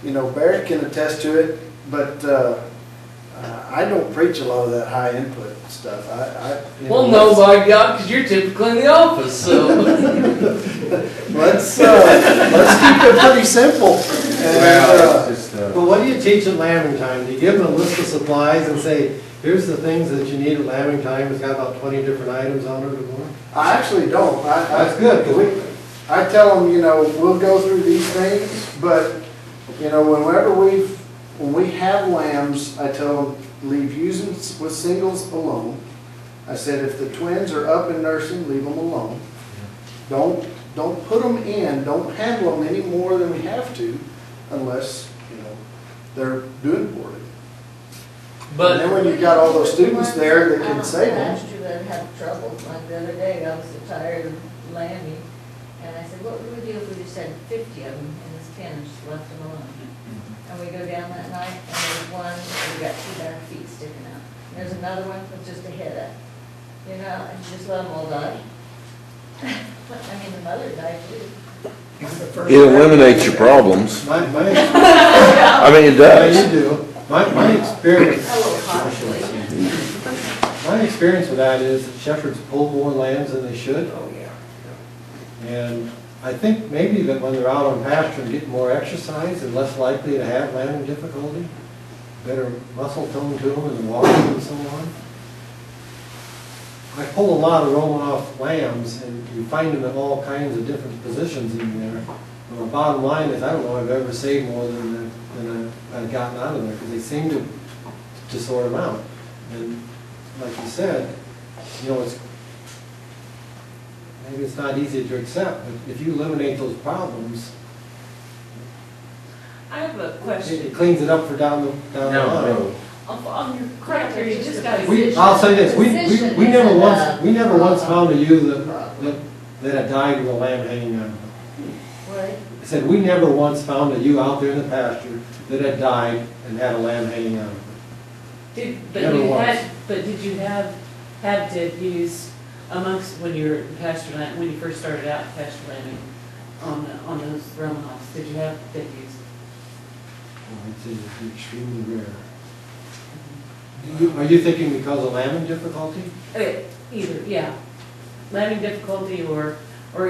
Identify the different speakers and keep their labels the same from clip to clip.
Speaker 1: you know, Barrett can attest to it, but I don't preach a lot of that high input stuff. You know,
Speaker 2: Well, no, by God, because you're typically in the office, so.
Speaker 1: let's keep it pretty simple. And,
Speaker 3: But what do you teach at lambing time? Do you give them a list of supplies and say, here's the things that you need at lambing time, it's got about 20 different items on it or more?
Speaker 1: I actually don't.
Speaker 3: That's good, 'cause
Speaker 1: I tell them, you know, we'll go through these things, but, you know, when we have lambs, I tell them, leave using with singles alone. I said, if the twins are up and nursing, leave them alone. Don't put them in, don't handle them any more than we have to, unless, you know, they're doing poorly.
Speaker 2: But
Speaker 1: And then when you've got all those students there that can save them.
Speaker 4: Last year that had trouble, like the other day, I was so tired of lambing, and I said, what would we do if we just had 50 of them in this pen and just left them alone? And we go down that night, and there's one, we got 2 back feet sticking out. And there's another one with just a head up, you know, and you just let them all die. I mean, the mother died too.
Speaker 5: It eliminates your problems.
Speaker 3: My,
Speaker 5: I mean, it
Speaker 3: yeah,
Speaker 5: does.
Speaker 3: you do. My experience,
Speaker 4: A little costly.
Speaker 3: my experience with that is that shepherds pull more lambs than they should.
Speaker 2: oh, yeah.
Speaker 3: And I think maybe that when they're out on pasture and getting more exercise, they're less likely to have lambing difficulty. Better muscle tone to them and walking and so on. I pull a lot of Romanoff lambs, and you find them in all kinds of different positions in there. But the bottom line is, I don't know if I've ever saved more than I've gotten out of there, because they seem to sort them out. And like you said, you know, maybe it's not easy to accept, but if you eliminate those problems,
Speaker 6: I have a question.
Speaker 3: it cleans it up for down the line.
Speaker 5: No.
Speaker 6: On your criteria, you just got
Speaker 3: I'll say this, we
Speaker 4: Position
Speaker 3: never
Speaker 4: isn't
Speaker 3: once
Speaker 4: a
Speaker 3: found a ewe
Speaker 4: problem.
Speaker 3: that had died with a lamb hanging on.
Speaker 4: Right?
Speaker 3: I said, we never once found a ewe out there in the pasture that had died and had a lamb hanging on. Never once.
Speaker 6: But did you have to use amongst, when you were pasture land, when you first started out pasture landing on those Romanoffs, did you have dead ewes?
Speaker 3: I'd say it's extremely rare. Are you thinking because of lambing difficulty?
Speaker 6: Either, yeah. Lambing difficulty or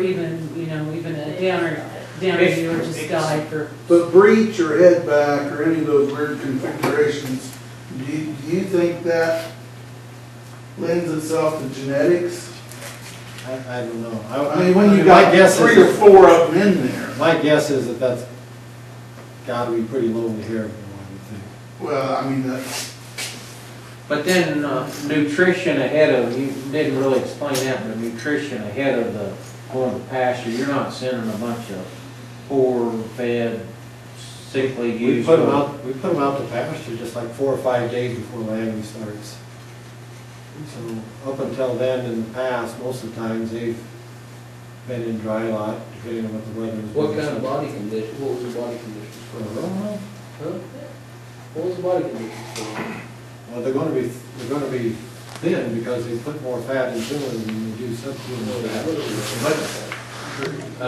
Speaker 6: even, you know, even a downer ewe or just died for.
Speaker 7: But breech or head back or any of those weird configurations, do you think that lends itself to genetics?
Speaker 3: I don't know.
Speaker 7: I mean, when you
Speaker 3: my
Speaker 7: got
Speaker 3: guess
Speaker 7: 3
Speaker 3: is
Speaker 7: or 4 of them in there.
Speaker 3: My guess is that's gotta be pretty low in the hair, I would think.
Speaker 7: Well, I mean, that's,
Speaker 8: But then nutrition ahead of, you didn't really explain that, but nutrition ahead of the going to pasture, you're not sending a bunch of poor fed, sickly
Speaker 3: We
Speaker 8: ewes.
Speaker 3: put them out to pasture just like 4 or 5 days before lambing starts. So up until then, in the past, most of the times they've been in dry lot, depending on what the weather is.
Speaker 2: What kind of body condition, what was the body conditions
Speaker 3: I
Speaker 2: for?
Speaker 3: don't know.
Speaker 2: Huh? What was the body conditions for?
Speaker 3: Well, they're gonna be thin because they put more fat into them than they do substitute fat. But